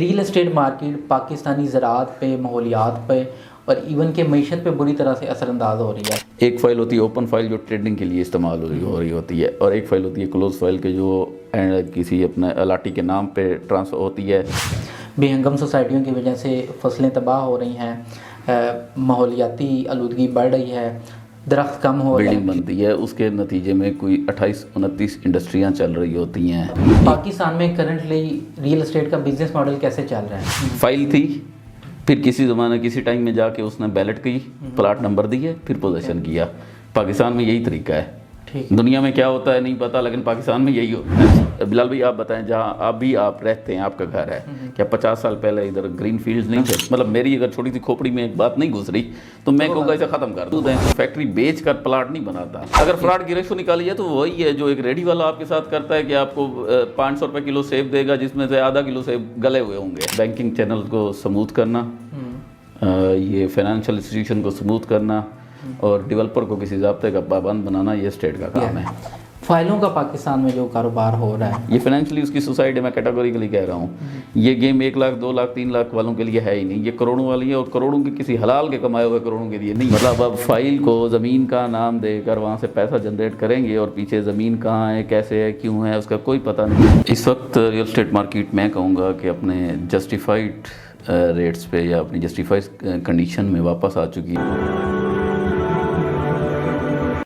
Real estate market Pakistani زراعت پہ، ماحولیات پہ اور ایون کہ معیشت پہ بری طرح سے اثر انداز ہو رہی ہے۔ ایک فائل ہوتی ہے اوپن فائل جو ٹریڈنگ کے لیے استعمال ہو رہی ہوتی ہے، اور ایک فائل ہوتی ہے کلوز فائل کے جو کسی اپنے الاٹی کے نام پہ ٹرانسفر ہوتی ہے۔ بے ہنگم سوسائٹیوں کی وجہ سے فصلیں تباہ ہو رہی ہیں، ماحولیاتی آلودگی بڑھ رہی ہے، درخت کم ہو رہے ہیں، بلڈنگ بنتی ہے، اس کے نتیجے میں کوئی 28-29 انڈسٹریاں چل رہی ہوتی ہیں۔ پاکستان میں کرنٹلی ریل اسٹیٹ کا بزنس ماڈل کیسے چل رہا ہے؟ فائل تھی، پھر کسی زمانے کسی ٹائم میں جا کے اس نے بیلٹ کی، پلاٹ نمبر دیے، پھر پوزیشن کیا۔ پاکستان میں یہی طریقہ ہے۔ دنیا میں کیا ہوتا ہے نہیں پتا، لیکن پاکستان میں یہی ہوتا ہے۔ بلال بھائی آپ بتائیں، جہاں آپ بھی آپ رہتے ہیں، آپ کا گھر ہے، کیا 50 سال پہلے ادھر گرین فیلڈز نہیں تھے؟ مطلب میری اگر چھوٹی سی کھوپڑی میں ایک بات نہیں گزری تو میں کہوں گا اسے ختم کر دوں۔ فیکٹری بیچ کر پلاٹ نہیں بناتا۔ اگر فراڈ کی ریشو نکالی ہے تو وہی ہے جو ایک ریڈی والا آپ کے ساتھ کرتا ہے کہ آپ کو 500 روپے کلو سیب دے گا، جس میں سے آدھا کلو سیب گلے ہوئے ہوں گے۔ بینکنگ چینل کو سموتھ کرنا، یہ فائنینشیل انسٹیٹیوشن کو سموتھ کرنا اور ڈیولپر کو کسی ضابطے کا پابند بنانا، یہ اسٹیٹ کا کام ہے۔ فائلوں کا پاکستان میں جو کاروبار ہو رہا ہے، یہ فائنینشلی اس کی سوسائٹی میں کیٹیگوریکلی کہہ رہا ہوں، یہ گیم 1 لاکھ 2 لاکھ 3 لاکھ والوں کے لیے ہے ہی نہیں، یہ کروڑوں والی ہے، اور کروڑوں کے کسی حلال کے کمائے ہوئے کروڑوں کے لیے نہیں۔ مطلب اب فائل کو زمین کا نام دے کر وہاں سے پیسہ جنریٹ کریں گے، اور پیچھے زمین کہاں ہے، کیسے ہے، کیوں ہے، اس کا کوئی پتہ نہیں۔ اس وقت ریل اسٹیٹ مارکیٹ میں کہوں گا کہ اپنے جسٹیفائڈ ریٹس پہ یا اپنی جسٹیفائڈ کنڈیشن میں واپس آ چکی ہے۔